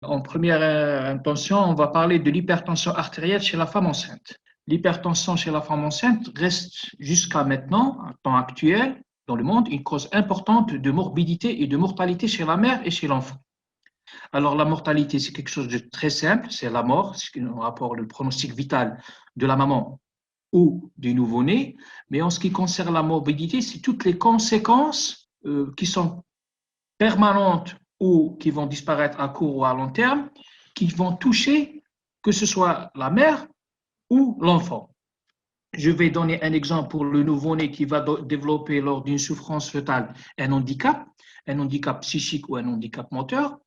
En première intention, on va parler de l'hypertension artérielle chez la femme enceinte. L'hypertension chez la femme enceinte reste jusqu'à maintenant, à temps actuel, dans le monde, une cause importante de morbidité et de mortalité chez la mère et chez l'enfant. Alors la mortalité, c'est quelque chose de très simple, c'est la mort, ce qui rapporte le pronostic vital de la maman ou du nouveau-né. Mais en ce qui concerne la morbidité, c'est toutes les conséquences qui sont permanentes ou qui vont disparaître à court ou à long terme, qui vont toucher que ce soit la mère ou l'enfant. Je vais donner un exemple pour le nouveau-né qui va développer lors d'une souffrance fœtale un handicap psychique ou un handicap moteur.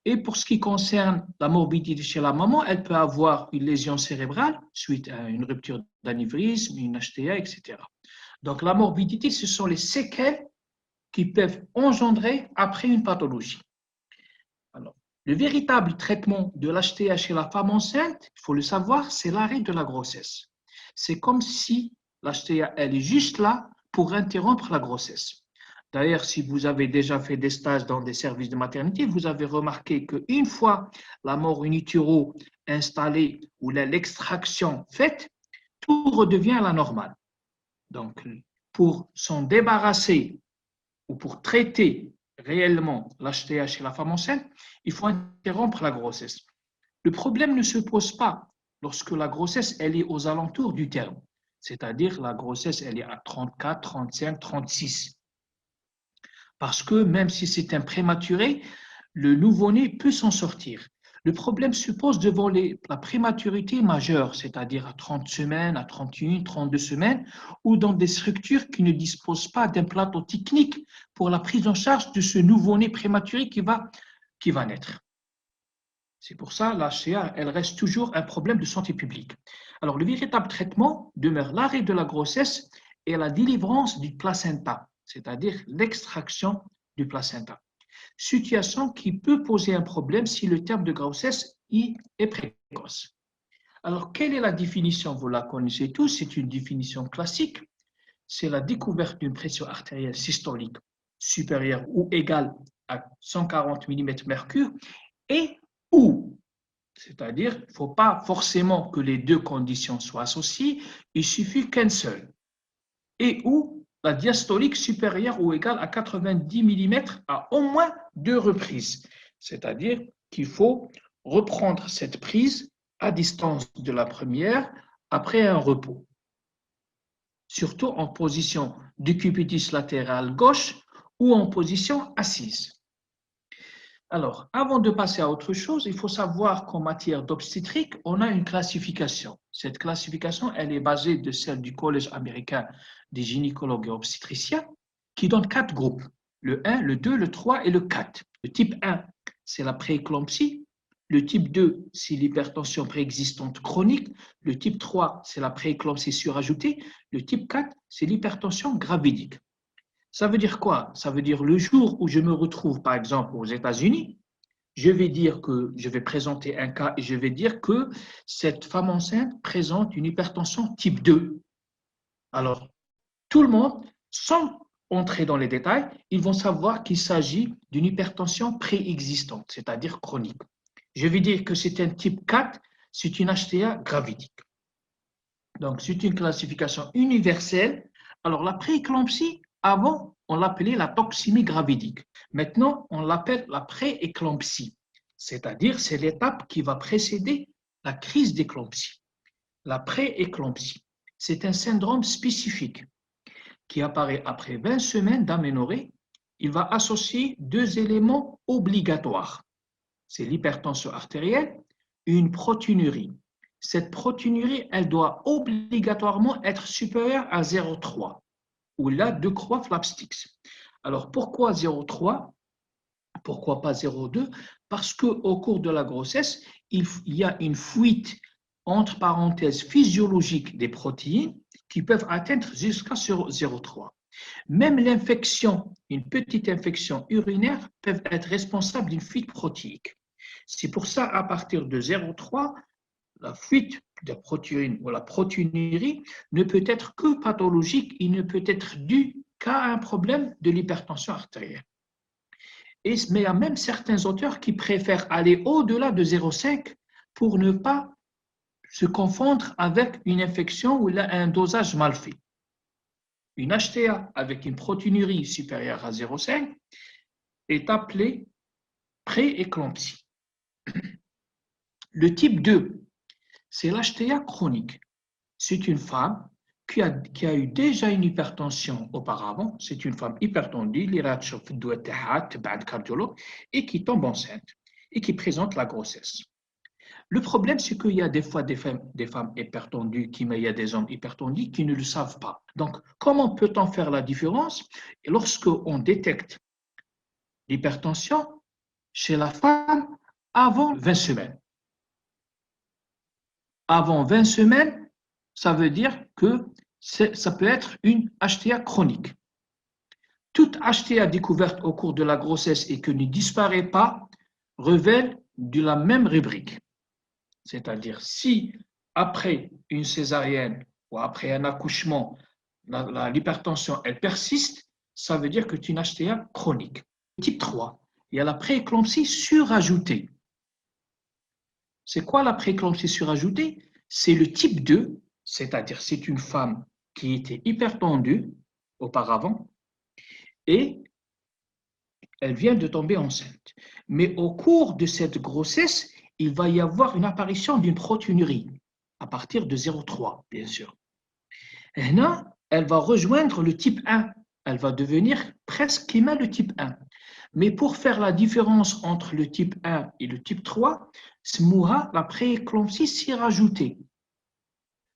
Et pour ce qui concerne la morbidité chez la maman, elle peut avoir une lésion cérébrale suite à une rupture d'anévrisme, une HTA, etc. Donc la morbidité, ce sont les séquelles qui peuvent engendrer après une pathologie. Alors, le véritable traitement de l'HTA chez la femme enceinte, il faut le savoir, c'est l'arrêt de la grossesse. C'est comme si l'HTA, elle est juste là pour interrompre la grossesse. D'ailleurs, si vous avez déjà fait des stages dans des services de maternité, vous avez remarqué qu'une fois la mort in utero installée ou l'extraction faite, tout redevient à la normale. Donc, pour s'en débarrasser ou pour traiter réellement l'HTA chez la femme enceinte, il faut interrompre la grossesse. Le problème ne se pose pas lorsque la grossesse elle est aux alentours du terme, c'est-à-dire la grossesse elle est à 34, 35, 36. Parce que même si c'est un prématuré, le nouveau-né peut s'en sortir. Le problème se pose devant la prématurité majeure, c'est-à-dire à 30 semaines, à 31, 32 semaines, ou dans des structures qui ne disposent pas d'un plateau technique pour la prise en charge de ce nouveau-né prématuré qui va naître. C'est pour ça que l'HCA, elle reste toujours un problème de santé publique. Alors, le véritable traitement demeure l'arrêt de la grossesse et la délivrance du placenta, c'est-à-dire l'extraction du placenta. Situation qui peut poser un problème si le terme de grossesse est précoce. Alors, quelle est la définition? Vous la connaissez tous, c'est une définition classique. C'est la découverte d'une pression artérielle systolique supérieure ou égale à 140 mm/mercure et ou, c'est-à-dire, il ne faut pas forcément que les deux conditions soient associées, il suffit qu'une seule. Et ou la diastolique supérieure ou égale à 90 mm à au moins 2 reprises. C'est-à-dire qu'il faut reprendre cette prise à distance de la première après un repos. Surtout en position décubitus latéral gauche ou en position assise. Alors, avant de passer à autre chose, il faut savoir qu'en matière d'obstétrique, on a une classification. Cette classification, elle est basée de celle du Collège américain des gynécologues et obstétriciens, qui donne 4 groupes, le 1, le 2, le 3 et le 4. Le type 1, c'est la prééclampsie. Le type 2, c'est l'hypertension préexistante chronique. Le type 3, c'est la prééclampsie surajoutée. Le type 4, c'est l'hypertension gravidique. Ça veut dire quoi? Ça veut dire le jour où je me retrouve, par exemple, aux États-Unis, je vais présenter un cas et je vais dire que cette femme enceinte présente une hypertension type 2. Alors, tout le monde, sans entrer dans les détails, ils vont savoir qu'il s'agit d'une hypertension préexistante, c'est-à-dire chronique. Je vais dire que c'est un type 4, c'est une HTA gravidique. Donc, c'est une classification universelle. Alors, la prééclampsie, avant, on l'appelait la toxémie gravidique. Maintenant, on l'appelle la prééclampsie, c'est-à-dire c'est l'étape qui va précéder la crise d'éclampsie. La prééclampsie, c'est un syndrome spécifique qui apparaît après 20 semaines d'aménorrhée. Il va associer 2 éléments obligatoires. C'est l'hypertension artérielle et une protéinurie. Cette protéinurie, elle doit obligatoirement être supérieure à 0,3 ou là 2 croix Flapsticks. Alors pourquoi 0,3? Pourquoi pas 0,2? Parce qu'au cours de la grossesse, il y a une fuite entre parenthèses physiologique des protéines qui peuvent atteindre jusqu'à 0,3. Même l'infection, une petite infection urinaire, peut être responsable d'une fuite protéique. C'est pour ça, à partir de 0,3, la fuite de protéines ou la protéinurie ne peut être que pathologique, il ne peut être dû qu'à un problème de l'hypertension artérielle. mais il y a même certains auteurs qui préfèrent aller au-delà de 0,5 pour ne pas se confondre avec une infection où il a un dosage mal fait. Une HTA avec une protéinurie supérieure à 0,5 est appelée pré-éclampsie. Le type 2, c'est l'HTA chronique. C'est une femme qui a eu déjà une hypertension auparavant, c'est une femme hypertendue, et qui tombe enceinte et qui présente la grossesse. Le problème, c'est qu'il y a des fois des femmes hypertendues, mais il y a des hommes hypertendus qui ne le savent pas. Donc, comment peut-on faire la différence lorsqu'on détecte l'hypertension chez la femme avant 20 semaines? Avant 20 semaines, ça veut dire que ça peut être une HTA chronique. Toute HTA découverte au cours de la grossesse et qui ne disparaît pas révèle de la même rubrique. C'est-à-dire, si après une césarienne ou après un accouchement, l'hypertension elle persiste, ça veut dire que c'est une HTA chronique. Type 3, il y a la prééclampsie surajoutée. C'est quoi la prééclampsie surajoutée? C'est le type 2, c'est-à-dire c'est une femme qui était hypertendue auparavant et elle vient de tomber enceinte. Mais au cours de cette grossesse, il va y avoir une apparition d'une protéinurie à partir de 0,3, bien sûr. Et là, elle va rejoindre le type 1. Elle va devenir presque le type 1. Mais pour faire la différence entre le type 1 et le type 3, SMUHA, la prééclampsie s'y rajouter.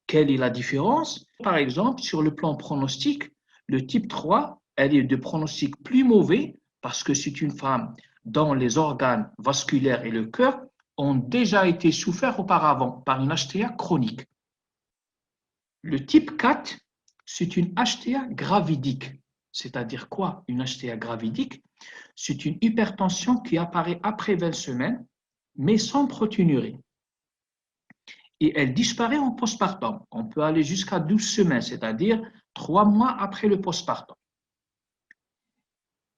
Quelle est la différence? Par exemple, sur le plan pronostic, le type 3, elle est de pronostic plus mauvais parce que c'est une femme dont les organes vasculaires et le cœur ont déjà été soufferts auparavant par une HTA chronique. Le type 4, c'est une HTA gravidique. C'est-à-dire quoi, une HTA gravidique? C'est une hypertension qui apparaît après 20 semaines, mais sans protéinurie. Et elle disparaît en postpartum. On peut aller jusqu'à 12 semaines, c'est-à-dire 3 mois après le postpartum.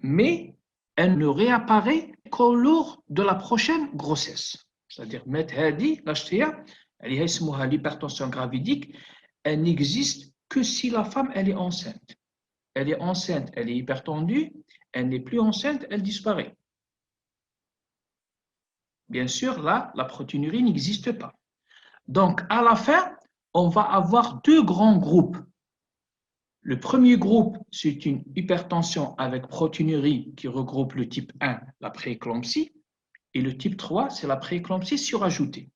Mais elle ne réapparaît qu'au lors de la prochaine grossesse. C'est-à-dire, l'HTA, l'hypertension gravidique, elle n'existe que si la femme elle est enceinte. Elle est enceinte, elle est hypertendue, elle n'est plus enceinte, elle disparaît. Bien sûr, là, la protéinurie n'existe pas. Donc, à la fin, on va avoir deux grands groupes. Le premier groupe, c'est une hypertension avec protéinurie qui regroupe le type 1, la prééclampsie, et le type 3, c'est la prééclampsie surajoutée.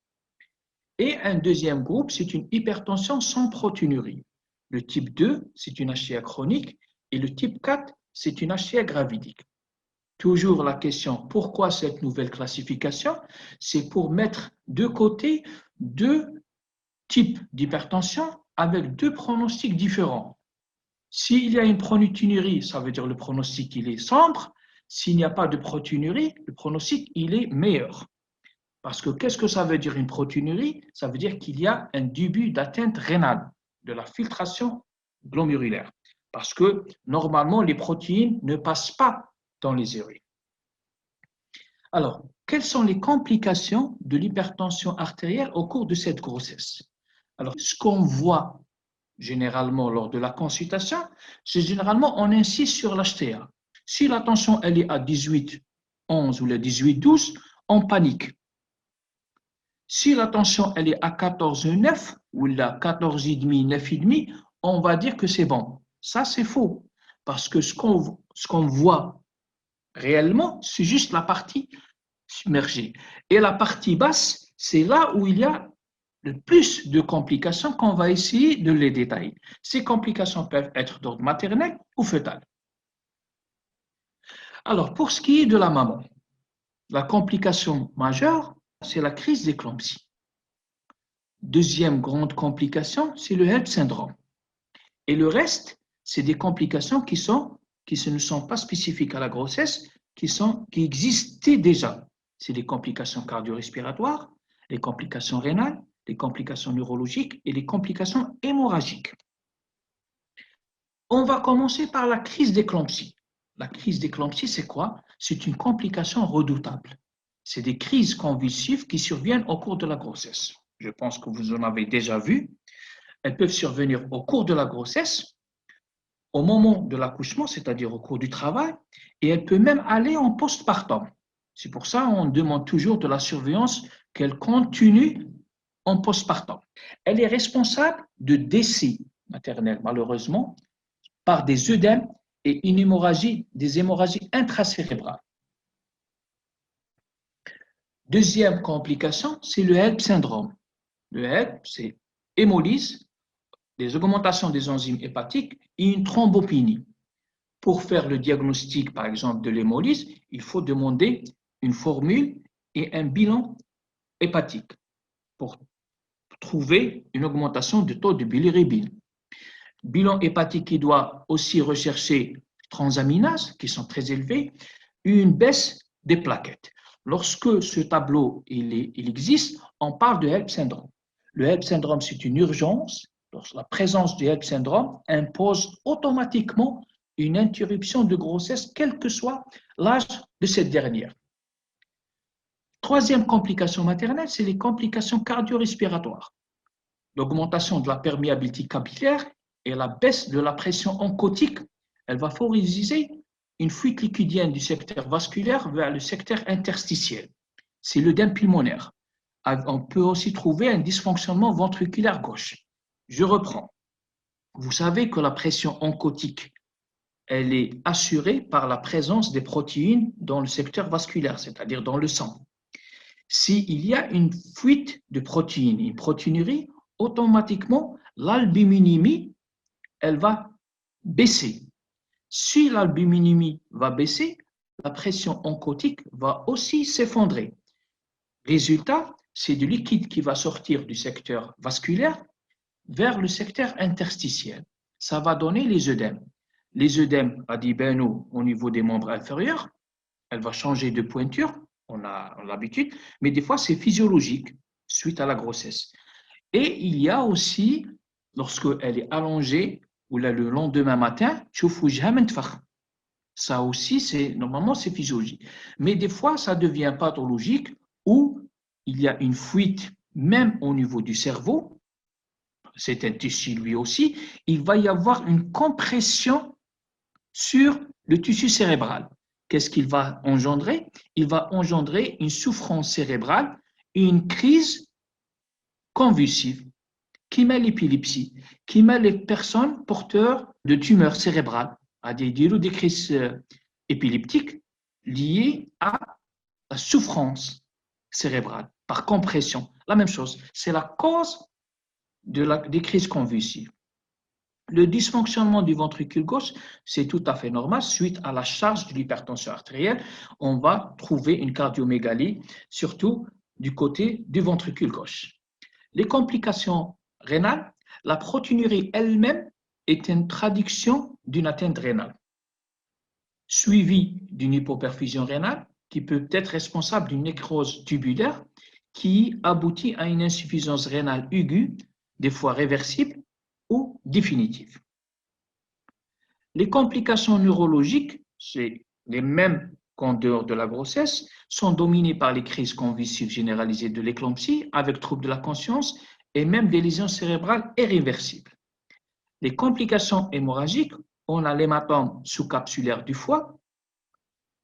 Et un deuxième groupe, c'est une hypertension sans protéinurie. Le type 2, c'est une HTA chronique, et le type 4, c'est une HTA gravidique. Toujours la question, pourquoi cette nouvelle classification? C'est pour mettre de côté deux types d'hypertension avec deux pronostics différents. S'il y a une protéinurie, ça veut dire le pronostic il est sombre. S'il n'y a pas de protéinurie, le pronostic il est meilleur. Parce que qu'est-ce que ça veut dire une protéinurie? Ça veut dire qu'il y a un début d'atteinte rénale, de la filtration glomérulaire. Parce que normalement, les protéines ne passent pas dans les urines. Alors, quelles sont les complications de l'hypertension artérielle au cours de cette grossesse? Alors, ce qu'on voit généralement lors de la consultation, c'est généralement on insiste sur l'HTA. Si la tension elle est à 18,11 ou le 18,12, on panique. Si la tension elle est à 14,9 ou la 14,5, 9,5, on va dire que c'est bon. Ça, c'est faux. Parce que ce qu'on voit réellement, c'est juste la partie submergée. Et la partie basse, c'est là où il y a le plus de complications qu'on va essayer de les détailler. Ces complications peuvent être d'ordre maternel ou fœtal. Alors, pour ce qui est de la maman, la complication majeure, c'est la crise d'éclampsie. Deuxième grande complication, c'est le HELLP syndrome. Et le reste, c'est des complications qui ne sont pas spécifiques à la grossesse, qui existaient déjà. C'est les complications cardio-respiratoires, les complications rénales, les complications neurologiques et les complications hémorragiques. On va commencer par la crise d'éclampsie. La crise d'éclampsie, c'est quoi? C'est une complication redoutable. C'est des crises convulsives qui surviennent au cours de la grossesse. Je pense que vous en avez déjà vu. Elles peuvent survenir au cours de la grossesse, au moment de l'accouchement, c'est-à-dire au cours du travail, et elles peuvent même aller en postpartum. C'est pour ça qu'on demande toujours de la surveillance qu'elle continue en postpartum. Elle est responsable de décès maternels, malheureusement, par des œdèmes et des hémorragies intracérébrales. Deuxième complication, c'est le HELP syndrome. Le HELP, c'est hémolyse, des augmentations des enzymes hépatiques et une thrombopénie. Pour faire le diagnostic, par exemple, de l'hémolyse, il faut demander une formule et un bilan hépatique pour trouver une augmentation du taux de bilirubine. Bilan hépatique qui doit aussi rechercher transaminases qui sont très élevées, une baisse des plaquettes. Lorsque ce tableau il existe, on parle de HELP syndrome. Le HELP syndrome, c'est une urgence. La présence du HELP syndrome impose automatiquement une interruption de grossesse, quel que soit l'âge de cette dernière. Troisième complication maternelle, c'est les complications cardio-respiratoires. L'augmentation de la perméabilité capillaire et la baisse de la pression oncotique, elle va favoriser une fuite liquidienne du secteur vasculaire vers le secteur interstitiel. C'est l'œdème pulmonaire. On peut aussi trouver un dysfonctionnement ventriculaire gauche. Je reprends. Vous savez que la pression oncotique, elle est assurée par la présence des protéines dans le secteur vasculaire, c'est-à-dire dans le sang. S'il y a une fuite de protéines, une protéinurie, automatiquement, l'albuminémie, elle va baisser. Si l'albuminémie va baisser, la pression oncotique va aussi s'effondrer. Résultat, c'est du liquide qui va sortir du secteur vasculaire vers le secteur interstitiel. Ça va donner les œdèmes. Les œdèmes adipinaux au niveau des membres inférieurs, elle va changer de pointure, on a l'habitude, mais des fois c'est physiologique suite à la grossesse. Et il y a aussi, lorsqu'elle est allongée, ou là, le lendemain matin, ça aussi, normalement, c'est physiologique. Mais des fois, ça devient pathologique où il y a une fuite, même au niveau du cerveau, c'est un tissu lui aussi, il va y avoir une compression sur le tissu cérébral. Qu'est-ce qu'il va engendrer? Il va engendrer une souffrance cérébrale, une crise convulsive qui met l'épilepsie, qui met les personnes porteurs de tumeurs cérébrales, à des crises épileptiques liées à la souffrance cérébrale par compression. La même chose, c'est la cause des crises convulsives. Le dysfonctionnement du ventricule gauche, c'est tout à fait normal. Suite à la charge de l'hypertension artérielle, on va trouver une cardiomégalie, surtout du côté du ventricule gauche. Les complications rénales, la protéinurie elle-même est une traduction d'une atteinte rénale, suivie d'une hypoperfusion rénale qui peut être responsable d'une nécrose tubulaire qui aboutit à une insuffisance rénale aiguë, des fois réversible ou définitive. Les complications neurologiques, c'est les mêmes qu'en dehors de la grossesse, sont dominées par les crises convulsives généralisées de l'éclampsie avec troubles de la conscience et même des lésions cérébrales irréversibles. Les complications hémorragiques, on a l'hématome sous-capsulaire du foie,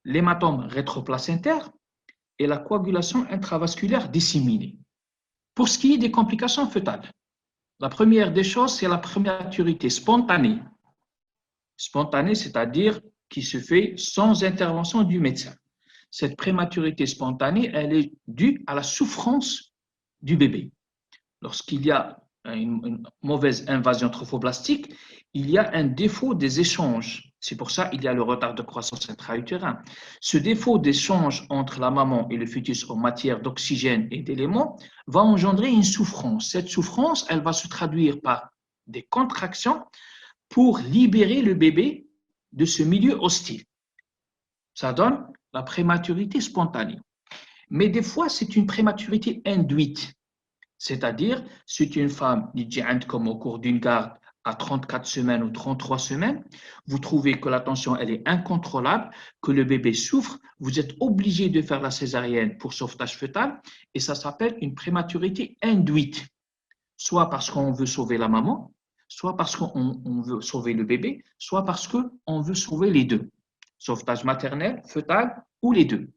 l'hématome rétroplacentaire et la coagulation intravasculaire disséminée. Pour ce qui est des complications fœtales, la première des choses, c'est la prématurité spontanée. Spontanée, c'est-à-dire qui se fait sans intervention du médecin. Cette prématurité spontanée, elle est due à la souffrance du bébé. Lorsqu'il y a une mauvaise invasion trophoblastique, il y a un défaut des échanges. C'est pour ça qu'il y a le retard de croissance intra-utérin. Ce défaut d'échange entre la maman et le fœtus en matière d'oxygène et d'éléments va engendrer une souffrance. Cette souffrance, elle va se traduire par des contractions pour libérer le bébé de ce milieu hostile. Ça donne la prématurité spontanée. Mais des fois, c'est une prématurité induite. C'est-à-dire, c'est une femme, comme au cours d'une garde, à 34 semaines ou 33 semaines, vous trouvez que la tension elle est incontrôlable, que le bébé souffre, vous êtes obligé de faire la césarienne pour sauvetage fœtal et ça s'appelle une prématurité induite, soit parce qu'on veut sauver la maman, soit parce qu'on veut sauver le bébé, soit parce qu'on veut sauver les deux, sauvetage maternel, fœtal ou les deux.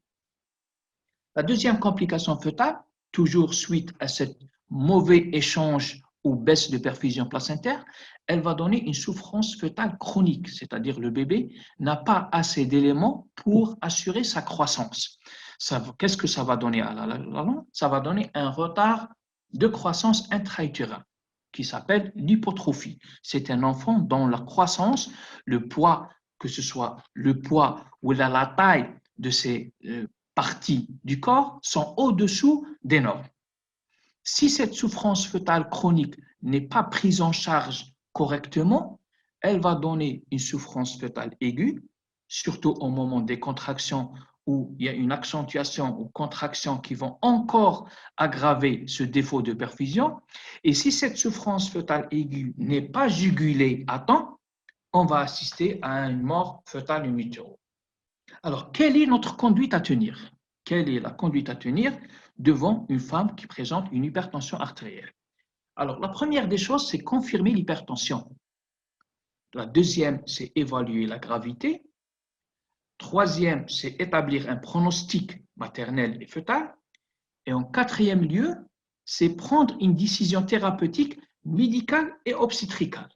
La deuxième complication fœtale, toujours suite à ce mauvais échange ou baisse de perfusion placentaire, elle va donner une souffrance fœtale chronique, c'est-à-dire le bébé n'a pas assez d'éléments pour assurer sa croissance. Qu'est-ce que ça va donner à la longue? Ça va donner un retard de croissance intra-utérine qui s'appelle l'hypotrophie. C'est un enfant dont la croissance, le poids, que ce soit le poids ou la taille de ses parties du corps, sont au-dessous des normes. Si cette souffrance fœtale chronique n'est pas prise en charge correctement, elle va donner une souffrance fœtale aiguë, surtout au moment des contractions où il y a une accentuation ou contraction qui vont encore aggraver ce défaut de perfusion. Et si cette souffrance fœtale aiguë n'est pas jugulée à temps, on va assister à une mort fœtale in utero. Alors, quelle est notre conduite à tenir? Quelle est la conduite à tenir devant une femme qui présente une hypertension artérielle? Alors, la première des choses, c'est confirmer l'hypertension. La deuxième, c'est évaluer la gravité. Troisième, c'est établir un pronostic maternel et fœtal. Et en quatrième lieu, c'est prendre une décision thérapeutique, médicale et obstétricale.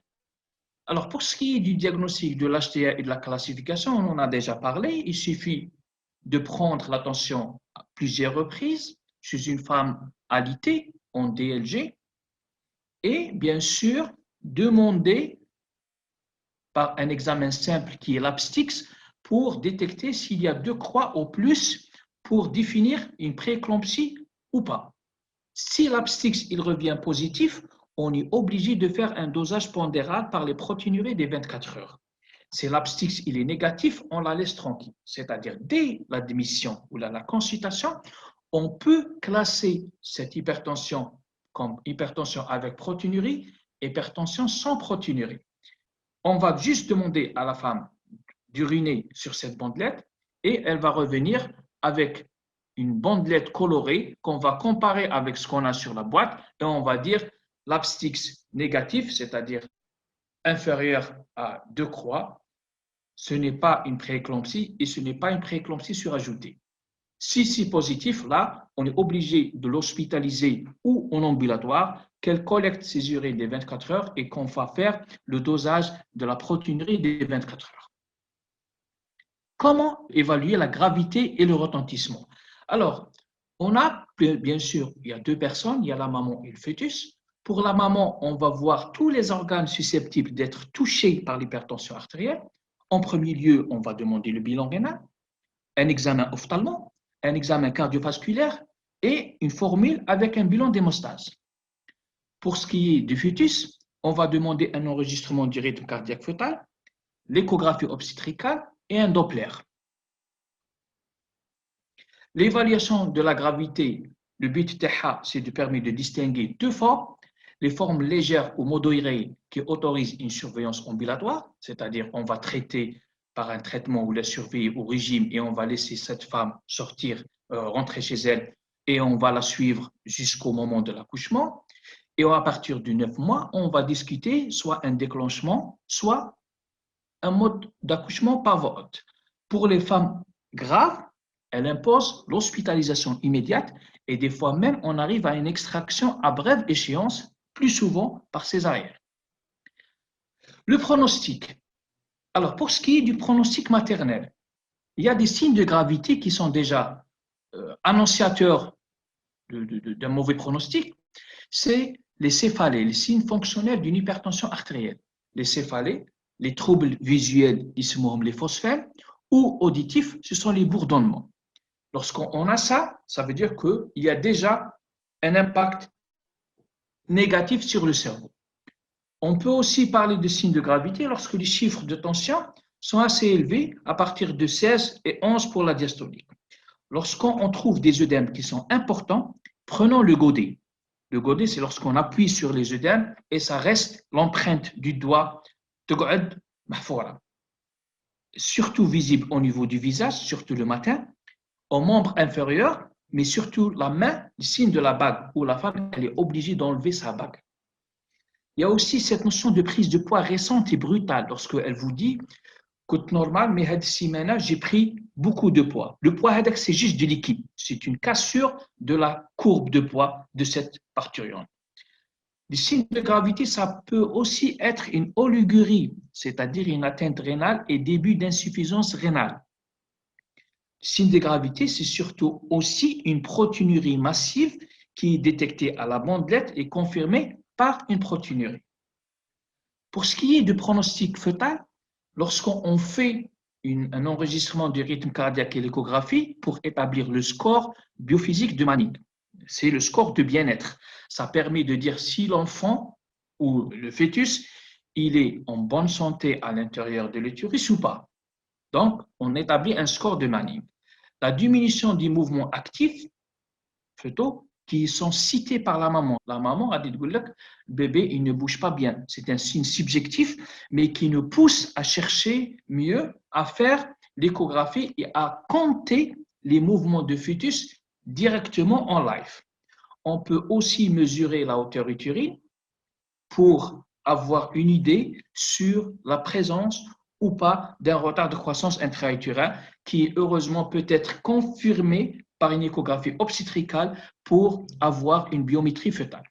Alors, pour ce qui est du diagnostic de l'HTA et de la classification, on en a déjà parlé. Il suffit de prendre la tension à plusieurs reprises chez une femme alitée en DLG et bien sûr demander par un examen simple qui est l'ABSTIX pour détecter s'il y a 2 croix au plus pour définir une prééclampsie ou pas. Si l'ABSTIX il revient positif, on est obligé de faire un dosage pondéral par les protéinurées des 24 heures. Si l'ABSTIX il est négatif, on la laisse tranquille. C'est-à-dire, dès l'admission ou la consultation, on peut classer cette hypertension comme hypertension avec protéinurie, hypertension sans protéinurie. On va juste demander à la femme d'uriner sur cette bandelette et elle va revenir avec une bandelette colorée qu'on va comparer avec ce qu'on a sur la boîte et on va dire l'ABSTIX négatif, c'est-à-dire inférieur à 2 croix, ce n'est pas une prééclampsie et ce n'est pas une prééclampsie surajoutée. Si c'est positif, là, on est obligé de l'hospitaliser ou en ambulatoire, qu'elle collecte ses urines des 24 heures et qu'on va faire le dosage de la protéinurie des 24 heures. Comment évaluer la gravité et le retentissement? Alors, on a, bien sûr, il y a 2 personnes, il y a la maman et le fœtus. Pour la maman, on va voir tous les organes susceptibles d'être touchés par l'hypertension artérielle. En premier lieu, on va demander le bilan rénal, un examen ophtalmo, un examen cardiovasculaire et une formule avec un bilan d'hémostase. Pour ce qui est du fœtus, on va demander un enregistrement du rythme cardiaque fœtal, l'échographie obstétricale et un Doppler. L'évaluation de la gravité, le but TH, c'est de permettre de distinguer 2 formes, les formes légères ou modérées qui autorisent une surveillance ambulatoire, c'est-à-dire on va traiter par un traitement ou la surveiller au régime et on va laisser cette femme sortir, rentrer chez elle et on va la suivre jusqu'au moment de l'accouchement. Et à partir du 9 mois, on va discuter soit un déclenchement, soit un mode d'accouchement par vote. Pour les femmes graves, elle impose l'hospitalisation immédiate et des fois même on arrive à une extraction à brève échéance, plus souvent par césarienne. Le pronostic. Alors, pour ce qui est du pronostic maternel, il y a des signes de gravité qui sont déjà annonciateurs d'un mauvais pronostic. C'est les céphalées, les signes fonctionnels d'une hypertension artérielle. Les céphalées, les troubles visuels, les phosphènes, ou auditifs, ce sont les bourdonnements. Lorsqu'on a ça, ça veut dire qu'il y a déjà un impact négatif sur le cerveau. On peut aussi parler de signes de gravité lorsque les chiffres de tension sont assez élevés à partir de 16 et 11 pour la diastolique. Lorsqu'on trouve des œdèmes qui sont importants, prenons le godet. Le godet, c'est lorsqu'on appuie sur les œdèmes et ça reste l'empreinte du doigt. Voilà. Surtout visible au niveau du visage, surtout le matin, au membre inférieur, mais surtout la main, le signe de la bague, où la femme elle est obligée d'enlever sa bague. Il y a aussi cette notion de prise de poids récente et brutale lorsqu'elle vous dit que normal, mais cette semaine, j'ai pris beaucoup de poids. Le poids, c'est juste du liquide. C'est une cassure de la courbe de poids de cette parturiente. Les signes de gravité, ça peut aussi être une oligurie, c'est-à-dire une atteinte rénale et début d'insuffisance rénale. Le signe de gravité, c'est surtout aussi une protéinurie massive qui est détectée à la bandelette et confirmée par une protéinurie. Pour ce qui est du pronostic fœtal, lorsqu'on fait un enregistrement du rythme cardiaque et l'échographie pour établir le score biophysique de Manning, c'est le score de bien-être. Ça permet de dire si l'enfant ou le fœtus, il est en bonne santé à l'intérieur de l'utérus ou pas. Donc, on établit un score de Manning. La diminution des mouvements actifs fœtaux qui sont cités par la maman. La maman a dit que le bébé il ne bouge pas bien. C'est un signe subjectif, mais qui nous pousse à chercher mieux, à faire l'échographie et à compter les mouvements de fœtus directement en live. On peut aussi mesurer la hauteur utérine pour avoir une idée sur la présence ou pas d'un retard de croissance intra-utérin qui, heureusement, peut être confirmé par une échographie obstétricale pour avoir une biométrie fœtale.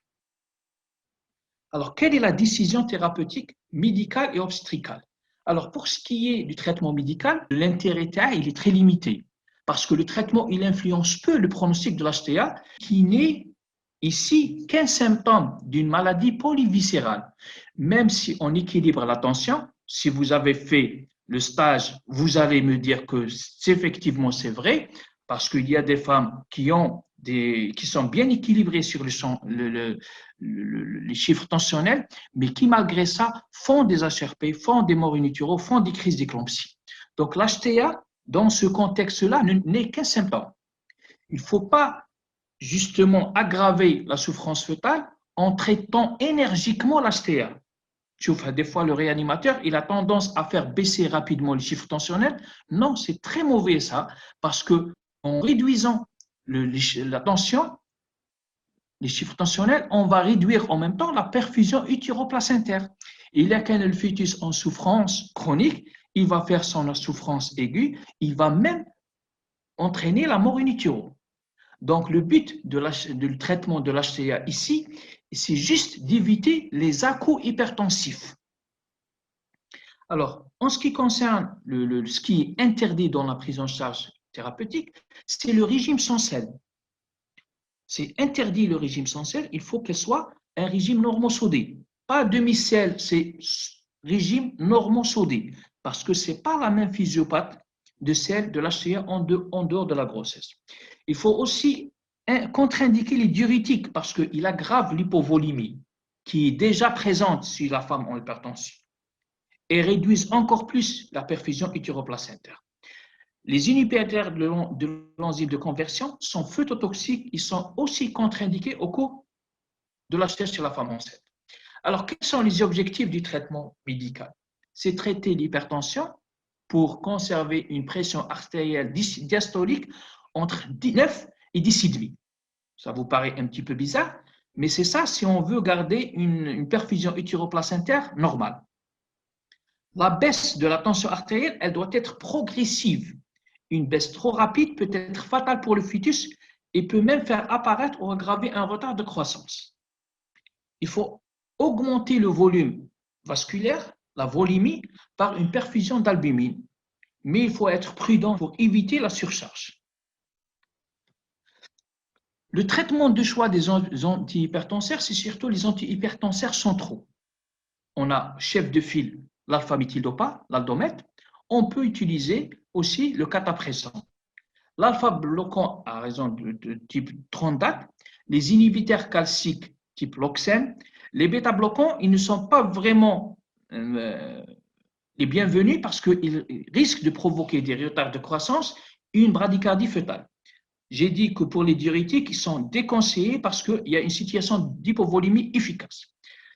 Alors, quelle est la décision thérapeutique médicale et obstétricale? Alors, pour ce qui est du traitement médical, l'intérêt il est très limité parce que le traitement, il influence peu le pronostic de l'HTA qui n'est ici qu'un symptôme d'une maladie polyviscérale. Même si on équilibre la tension, si vous avez fait le stage, vous allez me dire que effectivement c'est vrai, parce qu'il y a des femmes qui sont bien équilibrées sur les chiffres tensionnels, mais qui malgré ça font des HRP, font des morts unilatéraux, font des crises d'éclampsie. Donc l'HTA, dans ce contexte-là, n'est qu'un symptôme. Il ne faut pas justement aggraver la souffrance fœtale en traitant énergiquement l'HTA. Des fois, le réanimateur, il a tendance à faire baisser rapidement les chiffres tensionnels. Non, c'est très mauvais ça, parce que en réduisant la tension, les chiffres tensionnels, on va réduire en même temps la perfusion utéroplacentaire. Il y a qu'un le fœtus en souffrance chronique, il va faire son souffrance aiguë, il va même entraîner la mort in utero. Donc, le but du traitement de l'HTA ici, c'est juste d'éviter les à-coups hypertensifs. Alors, en ce qui concerne ce qui est interdit dans la prise en charge thérapeutique, c'est le régime sans sel. C'est interdit le régime sans sel, il faut qu'il soit un régime normosodé. Pas demi-sel, c'est régime normosodé, parce que ce n'est pas la même physiopathe de celle de l'HTA en dehors de la grossesse. Il faut aussi contre-indiquer les diurétiques parce qu'il aggrave l'hypovolémie qui est déjà présente si la femme a hypertension et réduisent encore plus la perfusion utéroplacentaire. Les inhibiteurs de l'enzyme de conversion sont phytotoxiques, ils sont aussi contre-indiqués au cours de l'HTA chez la femme enceinte. Alors, quels sont les objectifs du traitement médical? C'est traiter l'hypertension pour conserver une pression artérielle diastolique entre 9 et 10,5. Ça vous paraît un petit peu bizarre, mais c'est ça si on veut garder une perfusion utéroplacentaire normale. La baisse de la tension artérielle, elle doit être progressive. Une baisse trop rapide peut être fatale pour le fœtus et peut même faire apparaître ou aggraver un retard de croissance. Il faut augmenter le volume vasculaire, la volémie, par une perfusion d'albumine. Mais il faut être prudent pour éviter la surcharge. Le traitement de choix des antihypertensaires, c'est surtout les antihypertensaires centraux. On a chef de file l'alpha-méthyldopa, l'aldomètre. On peut utiliser aussi le catapressant. L'alpha-bloquant à raison de type Trendat, les inhibiteurs calciques type Loxène, les bêta-bloquants, ils ne sont pas vraiment les bienvenus parce qu'ils risquent de provoquer des retards de croissance et une bradycardie fœtale. j'ai dit que pour les diurétiques, ils sont déconseillés parce qu'il y a une situation d'hypovolémie efficace.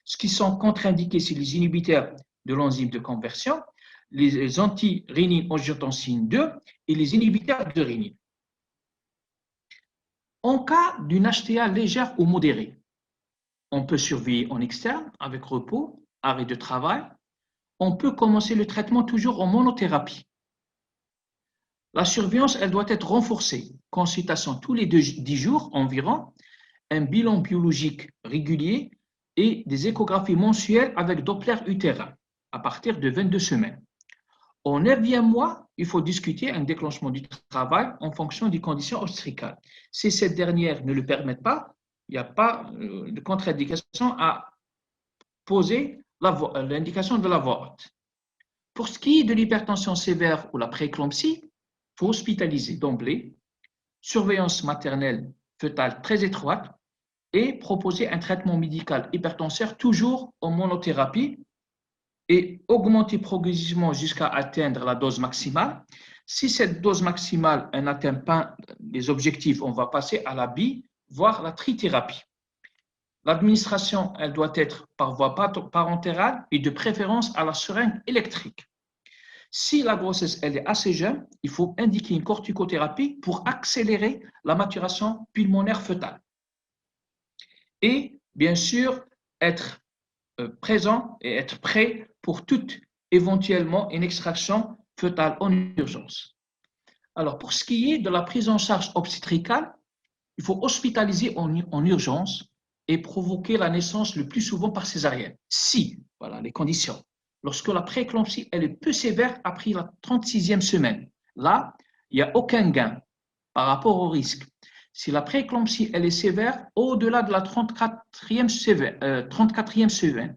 Ce qui sont contre-indiqués, c'est les inhibiteurs de l'enzyme de conversion, les anti-rénine-angiotensine 2 et les inhibiteurs de rénine. En cas d'une HTA légère ou modérée, on peut surveiller en externe avec repos, arrêt de travail. On peut commencer le traitement toujours en monothérapie. La surveillance, elle doit être renforcée. Consultation tous les 10 jours environ, un bilan biologique régulier et des échographies mensuelles avec Doppler utérin à partir de 22 semaines. Au 9e mois, il faut discuter un déclenchement du travail en fonction des conditions obstétricales. Si cette dernière ne le permet pas, il n'y a pas de contre-indication à poser l'indication de la voie haute. Pour ce qui est de l'hypertension sévère ou la prééclampsie, il faut hospitaliser d'emblée, surveillance maternelle fœtale très étroite et proposer un traitement médical hypertenseur toujours en monothérapie et augmenter progressivement jusqu'à atteindre la dose maximale. Si cette dose maximale n'atteint pas les objectifs, on va passer à la voire la trithérapie. L'administration, elle doit être par voie parentérale et de préférence à la seringue électrique. Si la grossesse elle est assez jeune, il faut indiquer une corticothérapie pour accélérer la maturation pulmonaire fœtale. Et bien sûr, être présent et être prêt pour toute éventuellement une extraction fœtale en urgence. Alors, pour ce qui est de la prise en charge obstétricale, il faut hospitaliser en urgence et provoquer la naissance le plus souvent par césarienne. Si, voilà les conditions. Lorsque la prééclampsie elle est peu sévère après la 36e semaine, là, il n'y a aucun gain par rapport au risque. Si la prééclampsie elle est sévère au-delà de la 34e semaine,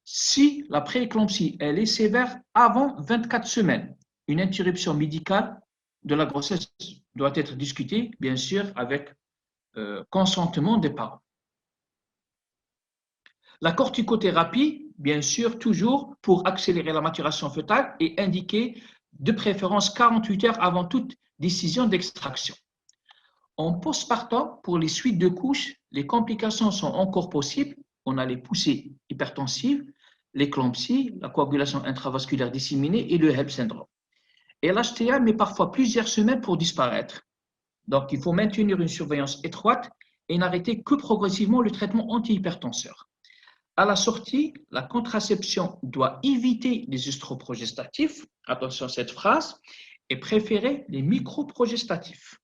si la prééclampsie elle est sévère avant 24 semaines, une interruption médicale de la grossesse doit être discutée, bien sûr, avec consentement des parents. La corticothérapie, bien sûr, toujours pour accélérer la maturation fœtale et indiquer de préférence 48 heures avant toute décision d'extraction. En postpartum, pour les suites de couches, les complications sont encore possibles. On a les poussées hypertensives, l'éclampsie, la coagulation intravasculaire disséminée et le HELLP syndrome. Et l'HTA met parfois plusieurs semaines pour disparaître. Donc, il faut maintenir une surveillance étroite et n'arrêter que progressivement le traitement antihypertenseur. À la sortie, la contraception doit éviter les œstroprogestatifs, attention à cette phrase, et préférer les microprogestatifs.